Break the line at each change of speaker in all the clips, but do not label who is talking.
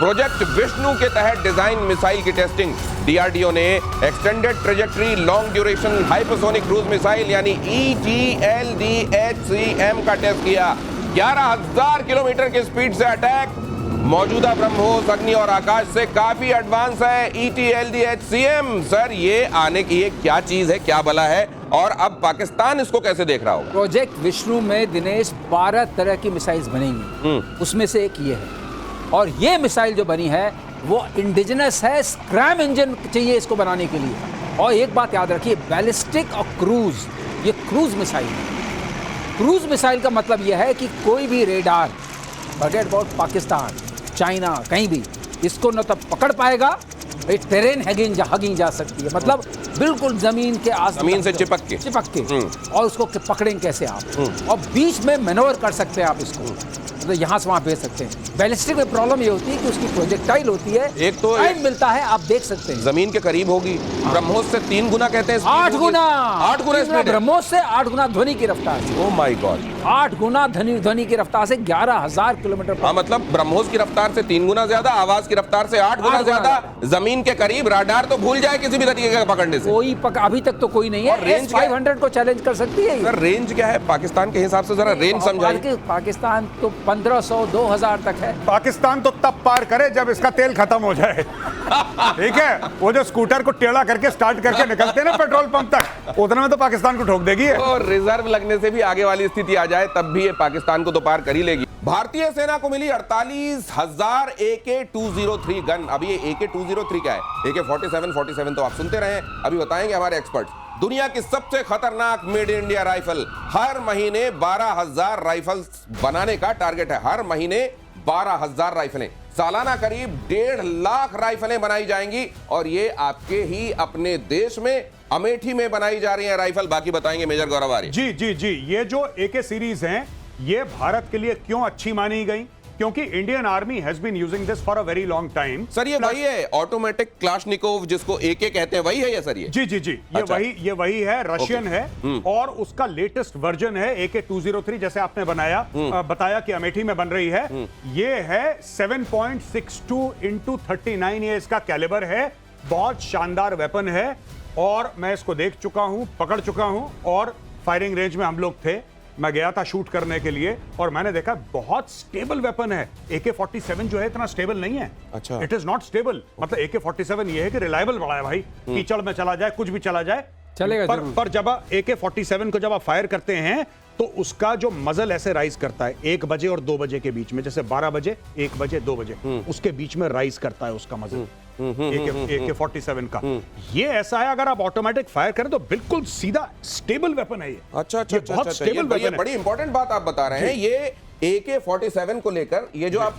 Project Vishnu के तहत design missile की टेस्टिंग। डीआरडीओ ने extended trajectory long duration hypersonic cruise missile यानी ETLDHCM का टेस्ट किया। 11,000 किलोमीटर की स्पीड से अटैक। मौजूदा ब्रह्मोस, अग्नि और आकाश से काफी एडवांस है ETLDHCM। सर, ये आने की ये क्या चीज है, क्या बला है, और अब पाकिस्तान इसको कैसे देख रहा होगा?
प्रोजेक्ट विष्णु में दिनेश 12 तरह की मिसाइल्स बनेंगी, उसमें से एक ये है। और ये मिसाइल जो बनी है वो इंडिजिनस है, स्क्रैम इंजन चाहिए इसको बनाने के लिए। और एक बात याद रखिए, बैलिस्टिक और क्रूज, ये क्रूज मिसाइल है। क्रूज मिसाइल का मतलब यह है कि कोई भी radar, forget about Pakistan, China, कहीं भी इसको न तो पकड़ पाएगा, टेरेन हगिंग जा सकती है, मतलब बिल्कुल जमीन के आस
जमीन से चिपक के
और उसको पकड़ेंगे कैसे आप, और बीच में मैनोवर कर सकते हैं आप इसको, तो यहाँ से वहाँ भेज सकते हैं। बैलिस्टिक में प्रॉब्लम ये होती है कि उसकी प्रोजेक्टाइल होती है,
एक तो
टाइम मिलता है, आप देख सकते हैं
जमीन के करीब होगी। ब्रह्मोस से 3 गुना कहते हैं,
8 गुना,
8 गुना स्पीड है।
ब्रह्मोस से 8 गुना ध्वनि की रफ्तार से।
ओह माय गॉड,
8 गुना ध्वनि की रफ्तार से 11,000 किलोमीटर।
हाँ, मतलब ब्रह्मोस की रफ्तार से 3 गुना ज्यादा, आवाज की रफ्तार से 8 गुना ज्यादा। जमीन के करीब राडार तो भूल जाए किसी भी तरीके का पकड़ने से।
कोई अभी तक तो कोई नहीं है।
रेंज
500 को चैलेंज कर सकती है।
सर, रेंज क्या है पाकिस्तान के हिसाब से, जरा रेंज समझाइए।
पाकिस्तान तो 1500 2000 तक है।
पाकिस्तान तो तब पार करे जब इसका तेल खत्म हो जाए। ठीक है, वो जो स्कूटर को टेढ़ा करके स्टार्ट करके निकलते हैं ना पेट्रोल पंप तक, उतने में तो पाकिस्तान को ठोक देगी।
और रिजर्व लगने से भी आगे वाली स्थिति आ जाए तब भी ये पाकिस्तान को तो पार कर ही लेगी। भारतीय सेना को मिली 48,000 AK-203 गन। अभी ये AK-203 क्या है? AK-47 तो आप सुनते रहे, अभी बताएंगे हमारे एक्सपर्ट। दुनिया की सबसे खतरनाक मेड इन इंडिया राइफल। हर महीने 12,000 राइफल बनाने का टारगेट है। हर महीने 12,000 राइफलें, सालाना करीब 1.5 लाख राइफलें बनाई जाएंगी, और ये आपके ही अपने देश में अमेठी में बनाई जा रही है राइफल। बाकी बताएंगे मेजर गौरव आर्य।
जी, ये जो AK सीरीज हैं, ये भारत के लिए क्यों अच्छी मानी गई? क्योंकि Indian army has been using this for a very long time.
Sir, ये वही है ऑटोमेटिक क्लाशनिकोव जिसको AK कहते हैं, वही है ये सर? ये
जी,
अच्छा।
ये वही है, रशियन है, और उसका लेटेस्ट वर्जन है AK-203, जैसे आपने बताया कि अमेठी में बन रही है। ये है 7.62 × 39, ये इसका कैलिबर है। बहुत शानदार वेपन है, और मैं इसको देख चुका हूं, पकड़ चुका हूं, और फायरिंग रेंज में हम लोग थे, मैं गया था शूट करने के लिए, और मैंने देखा बहुत स्टेबल वेपन है। AK-47 जो है इतना स्टेबल नहीं है।
अच्छा,
इट इज नॉट स्टेबल। मतलब AK-47 ये है कि रिलायबल बड़ा है भाई, कीचड़ में चला जाए, कुछ भी चला जाए
चलेगा।
पर जब आप AK-47 को जब आप फायर करते हैं तो उसका जो मजल ऐसे राइज करता है 1 बजे और 2 बजे के बीच में, जैसे 12 बजे, 1 बजे, 2 बजे, उसके बीच में राइज करता है उसका मजल AK-47 का। ये ऐसा है, अगर आप ऑटोमेटिक फायर करें तो बिल्कुल सीधा स्टेबल वेपन है ये।
अच्छा,
बहुत स्टेबल वेपन है।
बड़ी इंपॉर्टेंट बात आप बता रहे हैं। ये AK-47 को लेकर, ये जो आप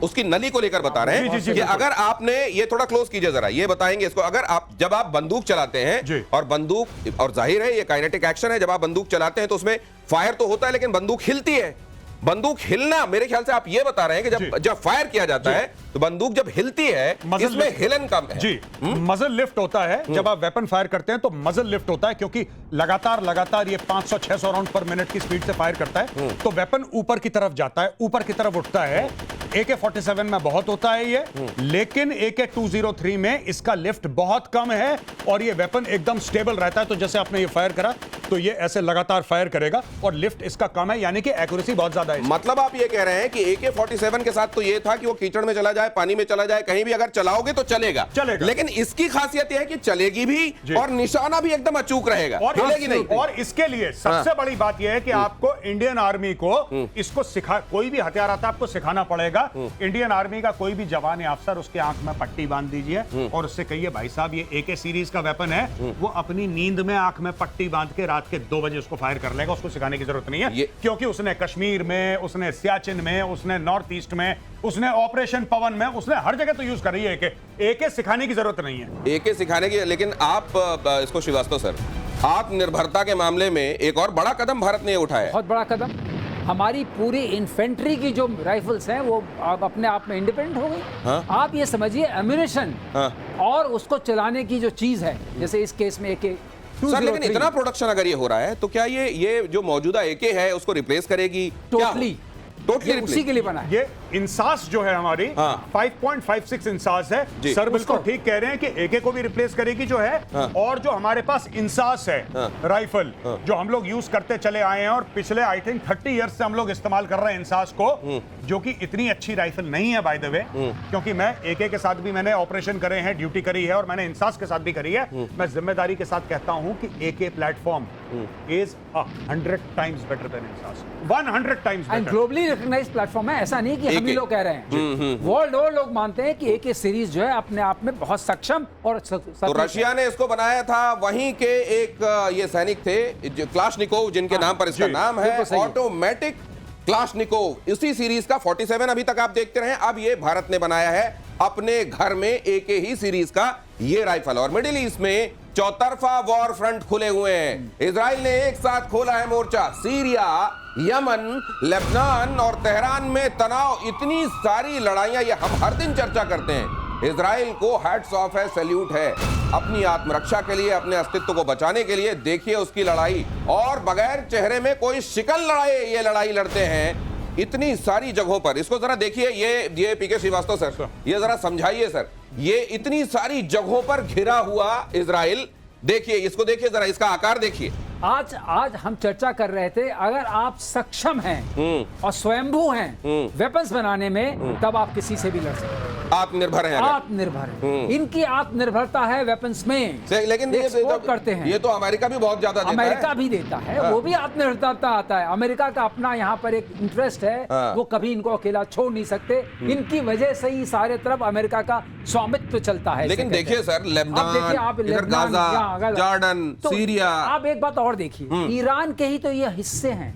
उसकी नली को लेकर बता रहे हैं, कि अगर आपने, ये थोड़ा क्लोज कीजिए जरा, ये बताएंगे इसको, अगर आप जब आप बंदूक चलाते हैं, और बंदूक, और जाहिर है ये काइनेटिक एक्शन है, जब आप बंदूक चलाते हैं तो उसमें फायर तो होता है, लेकिन बंदूक हिलती है। बंदूक हिलना, मेरे ख्याल से आप ये बता रहे हैं कि जब फायर किया जाता है तो बंदूक जब हिलती है, इसमें हिलन कम है।
जी, मजल लिफ्ट होता है जब आप वेपन फायर करते हैं, तो मजल लिफ्ट होता है, क्योंकि लगातार ये 500-600 राउंड पर मिनट की स्पीड से फायर करता है, तो वेपन ऊपर की तरफ जाता है, ऊपर की तरफ उठता है। AK-47 में बहुत होता है ये, लेकिन AK-203 में इसका लिफ्ट बहुत कम है, और ये वेपन एकदम स्टेबल रहता है। तो जैसे आपने ये फायर करा तो ये ऐसे लगातार फायर करेगा, और लिफ्ट इसका कम है, यानी कि एक्यूरेसी बहुत ज्यादा है।
मतलब आप ये कह रहे हैं कि AK-47 के साथ तो ये था कि वो कीचड़ में चला जाए, पानी में चला जाए, कहीं भी अगर चलाओगे तो चलेगा, लेकिन इसकी खासियत यह है कि चलेगी भी, और निशाना भी एकदम अचूक रहेगा, हिलेगी नहीं।
और इसके लिए सबसे बड़ी बात यह है कि आपको इंडियन आर्मी को इसको कोई भी हथियार आता है आपको सिखाना पड़ेगा। इंडियन आर्मी का कोई भी जवान या अफसर, उसके आंख में पट्टी बांध दीजिए और उससे कहिए, भाई साहब ये AK सीरीज का वेपन है, वो अपनी नींद में आंख में पट्टी बांध के रात के 2 बजे उसको फायर कर लेगा। उसको सिखाने की जरूरत नहीं है, क्योंकि उसने कश्मीर में, उसने सियाचिन में, उसने नॉर्थ ईस्ट में, उसने ऑपरेशन पवन में, उसने हर जगह तो यूज कर रही है AK सिखाने की जरूरत नहीं है।
AK सिखाने की, लेकिन आप इसको श्रीवास्तव सर, आत्मनिर्भरता के मामले में एक और बड़ा कदम भारत ने उठाया।
बहुत बड़ा कदम। हमारी पूरी इन्फेंट्री की जो राइफल्स हैं वो अपने आप में इंडिपेंडेंट हो गई।
हाँ?
आप ये समझिए, एम्यूनिशन और उसको चलाने की जो चीज है, जैसे इस केस में AK-203।
सर, लेकिन इतना प्रोडक्शन अगर ये हो रहा है तो क्या ये जो मौजूदा AK है उसको रिप्लेस करेगी?
टोटली
उसी
के लिए बना है।
ये इंसास जो है हमारी
हाँ।
5.56 इंसास है।
जी।
सर बिल्कुल ठीक कह रहे हैं कि एके को भी रिप्लेस करेगी जो है। और जो हमारे पास इंसास है राइफल जो हम लोग यूज करते चले आए हैं और पिछले आई थिंक 30 इयर्स से हम लोग इस्तेमाल कर रहे हैं इंसास को, जो कि इतनी अच्छी राइफल नहीं है बाय द वे, क्योंकि मैं एके के साथ भी मैंने ऑपरेशन करे हैं, ड्यूटी करी है, और मैंने इंसास के साथ भी करी है। मैं जिम्मेदारी के साथ कहता हूं कि AK platform is 100 times better than INSAS, 100 times
and
better.
Globally recognised platform है। ऐसा नहीं कि हम ही
AK
लोग कह रहे हैं, वर्ल्ड ओवर लोग मानते हैं कि एके सीरीज जो है अपने आप में बहुत सक्षम और
तो रशिया ने इसको बनाया था, वहीं के एक ये सैनिक थे क्लाशनिकोव, जिनके नाम पर इसका
जी,
नाम है,
बिल्कुल सही है।
Automatic Kalashnikov. इसी सीरीज का 47 अभी तक आप देखते रहे। अब ये भारत ने बनाया है अपने घर में एके ही सीरीज का ये राइफल। और मिडिल ईस्ट में चौतरफा वॉर फ्रंट खुले हुए हैं। इजराइल ने एक साथ खोला है मोर्चा। सीरिया, यमन, लेबनान और तेहरान में तनाव, इतनी सारी लड़ाइयां, ये हम हर दिन चर्चा करते हैं। इजराइल को हैट्स ऑफ है, सैल्यूट है, अपनी आत्मरक्षा के लिए, अपने अस्तित्व को बचाने के लिए। देखिए उसकी लड़ाई, और बगैर चेहरे में कोई शिकन ये लड़ाई लड़ते हैं इतनी सारी जगहों पर। इसको जरा देखिए, ये पीके श्रीवास्तव सर, ये जरा समझाइए सर, ये इतनी सारी जगहों पर घिरा हुआ इजराइल, देखिए इसको, देखिए जरा इसका आकार देखिए।
आज हम चर्चा कर रहे थे, अगर आप सक्षम हैं और स्वयंभू हैं वेपन्स बनाने में, तब आप किसी से भी लड़ सकते हैं।
आत्मनिर्भर है,
आत्मनिर्भर है। इनकी आत्मनिर्भरता है वेपन्स में,
लेकिन ये
एक्सपोर्ट करते हैं।
ये तो अमेरिका भी बहुत ज्यादा देता
अमेरिका
है।
भी देता है, वो भी आत्मनिर्भरता आता है। अमेरिका का अपना यहाँ पर एक इंटरेस्ट है, वो कभी इनको अकेला छोड़ नहीं सकते। इनकी वजह से ही सारे तरफ अमेरिका का स्वामित्व चलता है।
लेकिन देखिए सर, लेबनान, इधर गाजा, जॉर्डन,
तो
सीरिया,
आप एक बात और देखिए, ईरान के ही तो ये हिस्से हैं।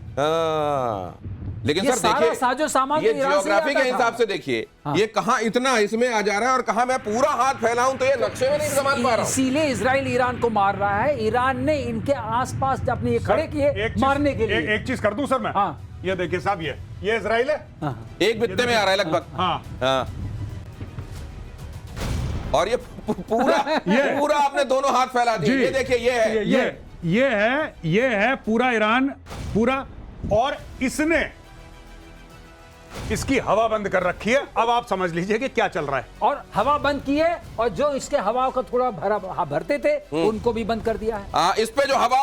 लेकिन
ये
सर
सारा
देखिए,
साजो सामान
ये
तो ईरान से ही
जियोग्राफी
आता
के
था।
हिसाब से देखिए,
हाँ।
ये कहाँ इतना इसमें आ जा रहा है, और कहाँ मैं पूरा हाथ फैलाऊं तो ये नक्शे में नहीं संभाल पा रहा हूं।
इसीलिए इजराइल ईरान को मार रहा है। ईरान ने इनके आसपास जब अपने ये खड़े किए मारने के लिए।
एक चीज कर दूं सर मैं?
हाँ।
ये देखिए साहब, ये इजराइल है।
एक बित्ते में आ रहा है लगभग।
हाँ।
और ये पूरा आपने दोनों हाथ फैला दिए। ये देखिए,
ये है पूरा ईरान, पूरा, और इसने इसकी हवा बंद कर रखी है। अब आप समझ लीजिए कि क्या चल रहा है।
और हवा बंद की है, और जो इसके हवा का थोड़ा भरते थे उनको भी बंद कर दिया है।
इस पे जो हवा,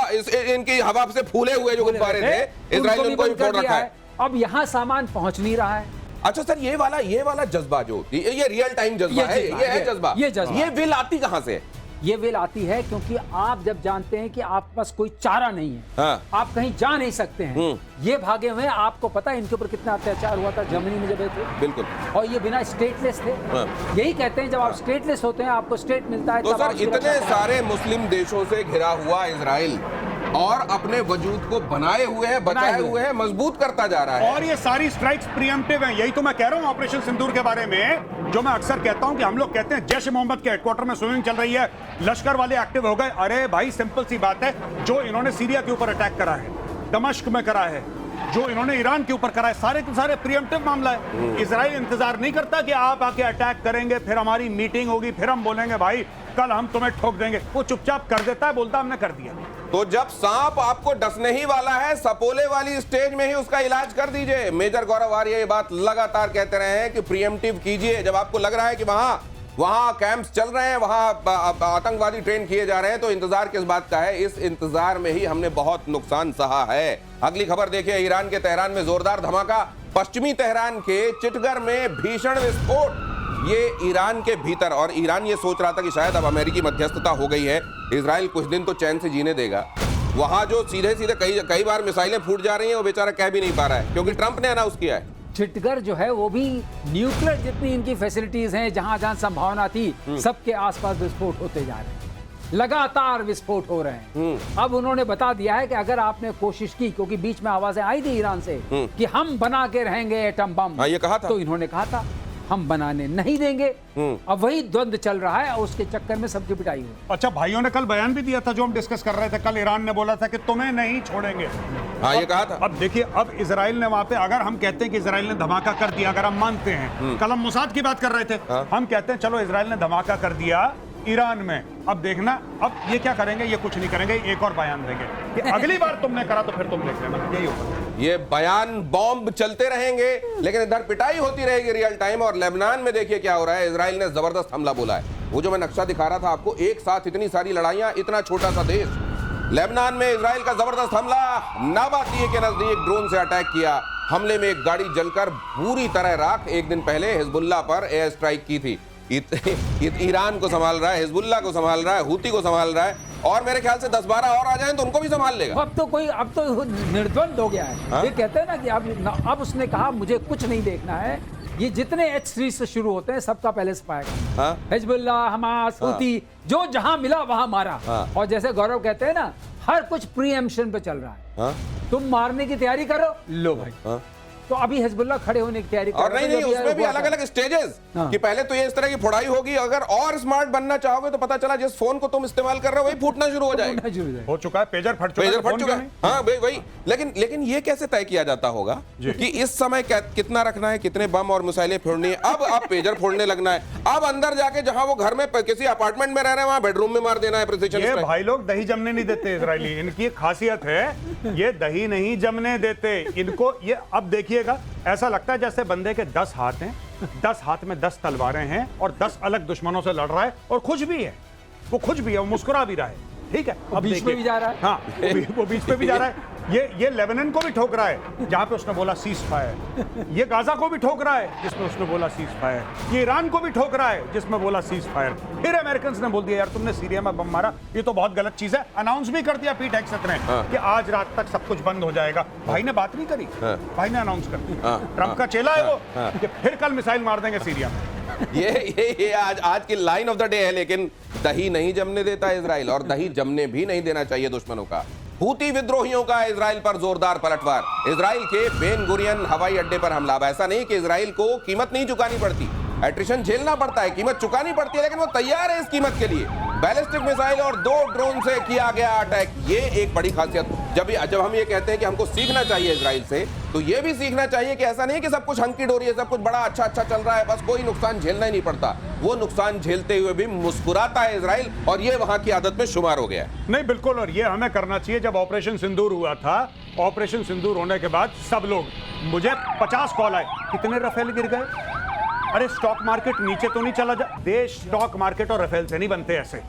इनकी हवा से फूले हुए जो गुब्बारे थे, इजराइल ने उनको भी फोड़ रखा है।
अब यहाँ सामान पहुंच नहीं रहा है।
अच्छा सर, ये वाला जज्बा जो ये रियल टाइम जज्बा है, ये है जज्बा। ये विल आती कहां से?
ये विल आती है क्योंकि आप जब जानते हैं कि आपके पास कोई चारा नहीं है,
हाँ।
आप कहीं जा नहीं सकते हैं, ये भागे हुए हैं। आपको पता है इनके ऊपर कितना अत्याचार हुआ था जर्मनी में जब ये थे,
बिल्कुल,
और ये बिना स्टेटलेस थे।
हाँ।
यही कहते हैं जब आप स्टेटलेस होते हैं, आपको स्टेट मिलता है।
तो
तब
सर
आपकी
इतने
रक्षा
सारे मुस्लिम देशों से घिरा हुआ इजराइल और अपने वजूद को बनाए हुए है, बचाए हुए है, मजबूत करता जा रहा है।
और ये सारी स्ट्राइक्स प्रीएम्प्टिव हैं। यही तो मैं कह रहा हूं ऑपरेशन सिंदूर के बारे में, जो मैं अक्सर कहता हूं कि हम लोग कहते हैं जैश ए मोहम्मद के हेडक्वार्टर में स्विमिंग चल रही है, लश्कर वाले एक्टिव हो गए। अरे भाई, सिंपल सी बात है, जो इन्होंने सीरिया के ऊपर अटैक करा है, दमिश्क में करा है, जो इन्होंने ईरान के ऊपर करा है, सारे के सारे प्रीएम्प्टिव मामला है। इजराइल इंतजार नहीं करता कि आप आके अटैक करेंगे, फिर हमारी मीटिंग होगी, फिर हम बोलेंगे भाई कल हम तुम्हें ठोक देंगे। वो चुपचाप कर देता है, बोलता हमने कर दिया।
तो जब सांप आपको डसने ही वाला है, सपोले वाली स्टेज में ही उसका इलाज कर दीजिए। मेजर गौरव आर्य ये बात लगातार कहते रहे हैं कि प्रीएम्प्टिव कीजिए। जब आपको लग रहा है कि वहां कैंप्स चल रहे हैं, वहां आतंकवादी ट्रेन किए जा रहे हैं, तो इंतजार किस बात का है? इस इंतजार में ही हमने बहुत नुकसान सहा है। अगली खबर देखिए, ईरान के तेहरान में जोरदार धमाका, पश्चिमी तेहरान के चिटगर में भीषण विस्फोट। ये ईरान के भीतर, और ईरान ये सोच रहा था कि शायद अब अमेरिकी मध्यस्थता हो गई है, इजराइल कुछ दिन तो चैन से जीने देगा। वहां जो सीधे सीधे कई बार मिसाइलें फूट जा रही हैं, वो बेचारा कह भी नहीं पा रहा है, क्योंकि ट्रंप ने अनाउंस किया है।
चिटगर जो है वो भी न्यूक्लियर जितनी इनकी फैसिलिटीज हैं, जहां जहां संभावना थी, सबके आसपास विस्फोट होते जा रहे हैं, लगातार विस्फोट हो रहे हैं। अब उन्होंने बता दिया है कि अगर आपने कोशिश की, क्योंकि बीच में आवाजें आई थी ईरान से कि हम बना के रहेंगे एटम बम,
हाँ, ये कहा था।
तो इन्होंने कहा था हम बनाने नहीं देंगे। अब वही द्वंद्व चल रहा है और उसके चक्कर में सबकी पिटाई हुई।
अच्छा, भाइयों ने कल बयान भी दिया था जो हम डिस्कस कर रहे थे। कल ईरान ने बोला था कि तुम्हें नहीं छोड़ेंगे।
हाँ, ये कहा था।
अब देखिए, अब इजराइल ने वहां पे, अगर हम कहते हैं कि इजराइल ने धमाका कर दिया, अगर हम मानते हैं, कल हम मुसाद की बात कर रहे थे, हम कहते हैं चलो इजराइल ने धमाका कर दिया, ईरान में। अब देखना, अब ये क्या करेंगे, ये कुछ नहीं करेंगे, एक और बयान देंगे कि अगली बार तुमने करा तो फिर तुम देख लेना, यही होगा।
ये बयान बॉम्ब चलते रहेंगे, लेकिन इधर पिटाई होती रहेगी रियल टाइम। और लेबनान में देखिए क्या हो रहा है, इजराइल ने जबरदस्त हमला बोला है। वो जो मैं नक्शा दिखा रहा था आपको, एक साथ इतनी सारी लड़ाइयां, इतना छोटा सा देश। लेबनान में इजराइल का जबरदस्त हमला, नाबातिये के नजदीक ड्रोन से अटैक किया। हमले में एक गाड़ी जलकर पूरी तरह राख। एक दिन पहले हिजबुल्लाह पर एयर स्ट्राइक की थी। ईरान को संभाल रहा है, हिजबुल्लाह को संभाल रहा है, हूती को संभाल रहा है, और मेरे ख्याल से 10-12 और आ जाएं तो उनको भी संभाल लेगा।
अब तो निर्द्वंद हो गया है।
हाँ?
ये कहते हैं ना कि अब उसने कहा मुझे कुछ नहीं देखना है। ये जितने H3 से शुरू होते हैं सबका पहले से पाएगा।
हाँ?
हिजबुल्लाह, हमास, हूती, जो जहां मिला वहां मारा।
हाँ?
और जैसे गौरव कहते हैं ना, हर कुछ प्रीएम्प्शन पे चल रहा है।
हाँ?
तुम मारने की तैयारी करो, लो भाई।
हाँ?
तो अभी हिजबुल्लाह खड़े होने की तैयारी कर
और
रहा है,
नहीं,
जो भी
उसमें भी
हुआ
अलग
था।
अलग स्टेजेस
हाँ।
कि पहले तो ये इस तरह की फोड़ाई होगी, अगर और स्मार्ट बनना चाहोगे तो पता चला जिस फोन को तुम इस्तेमाल कर रहे हो वही फूटना शुरू हो जाएगा।
फूटना शुरू हो जाएगा।
हो चुका है, पेजर फट चुका है,
पेजर फट
फोन
चुका
क्यों
है।
नहीं?
हाँ वही। लेकिन ये कैसे तय किया जाता होगा कि इस समय कितना रखना है, कितने बम और मिसाइलें फोड़नी है। अब पेजर फोड़ने लगना है, अब अंदर जाके जहां वो घर में किसी अपार्टमेंट में रह रहे हैं वहां बेडरूम में मार देना है प्रिसिशन
ये
स्ट्राइक।
भाई लोग दही जमने नहीं देते इजरायली, इनकी एक खासियत है, ये दही नहीं जमने देते इनको। ये अब देखिएगा, ऐसा लगता है जैसे बंदे के 10 हाथ हैं, 10 हाथ में 10 तलवारें हैं और 10 अलग दुश्मनों से लड़ रहा है, और खुश भी है, वो खुश भी है, वो मुस्कुरा भी रहा है। ठीक है, अब
बीच में
देखिए।
भी जा रहा है।
हाँ, वो बीच में भी जा रहा है। ये लेबनान को भी ठोक रहा है जहां पे उसने बोला सीज फायर, ये गाजा को भी ठोक रहा है जिसमें उसने बोला सीज फायर, ये ईरान को भी ठोक रहा है जिसमें बोला सीज फायर। फिर अमेरिकन ने बोल दिया यार तुमने सीरिया में बम मारा, ये तो बहुत गलत चीज है। अनाउंस भी कर दिया पीट हेगसेथ ने कि आज रात तक सब कुछ बंद हो जाएगा। भाई ने बात नहीं करी, भाई ने अनाउंस कर दिया। ट्रंप का चेला है वो, कि फिर कल मिसाइल मार देंगे सीरिया में।
ये आज की लाइन ऑफ द डे है। लेकिन दही नहीं जमने देता इजराइल, और दही जमने भी नहीं देना चाहिए दुश्मनों का। हूती विद्रोहियों का इजराइल पर जोरदार पलटवार, इजराइल के बेन गुरियन हवाई अड्डे पर हमला। अब ऐसा नहीं कि इजराइल को कीमत नहीं चुकानी पड़ती, एट्रिशन झेलना पड़ता है, कीमत चुकानी पड़ती है, लेकिन वो तैयार है इस कीमत के लिए। बैलिस्टिक मिसाइल और 2 ड्रोन से किया गया अटैक, ये एक बड़ी खासियत। जब हम ये कहते हैं कि हमको सीखना चाहिए इजराइल से, तो ये भी सीखना चाहिए कि ऐसा नहीं कि सब कुछ हंकी डोरी है, सब कुछ बड़ा अच्छा चल रहा है, बस कोई नुकसान झेलना ही नहीं पड़ता। वो नुकसान झेलते हुए भी मुस्कुराता है इजराइल, और ये वहां की आदत में शुमार हो गया है।
नहीं बिल्कुल, और ये हमें करना चाहिए। जब ऑपरेशन सिंदूर हुआ था, ऑपरेशन सिंदूर होने के बाद सब लोग, मुझे 50 कॉल आए, कितने रफेल गिर गए। अरे स्टॉक मार्केट नीचे तो नहीं चला जा, देश स्टॉक मार्केट और रफेल से नहीं बनते ऐसे।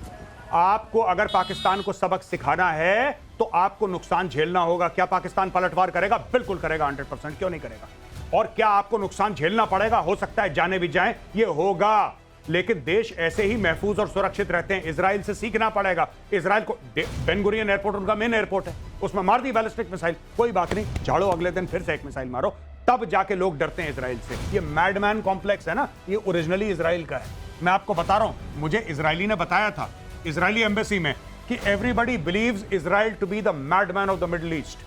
आपको अगर पाकिस्तान को सबक सिखाना है तो आपको नुकसान झेलना होगा। क्या पाकिस्तान पलटवार करेगा? बिल्कुल करेगा, 100%। क्यों नहीं करेगा? और क्या आपको नुकसान झेलना पड़ेगा? हो सकता है जाने भी जाएं, ये होगा, लेकिन देश ऐसे ही महफूज और सुरक्षित रहते हैं। इजराइल से सीखना पड़ेगा। इजराइल को बेन गुरियन एयरपोर्ट उनका मेन एयरपोर्ट है, उसमें मार दी बैलिस्टिक मिसाइल, कोई बात नहीं, झाड़ो अगले दिन फिर से एक मिसाइल मारो, तब जाके लोग डरते हैं इजराइल से। ये मैडमैन कॉम्प्लेक्स है ना, ये ओरिजिनली इजराइल का है। मैं आपको बता रहा हूं, मुझे इजरायली ने बताया था, इजरायली एम्बेसी में, कि everybody believes Israel to be the madman of the Middle east.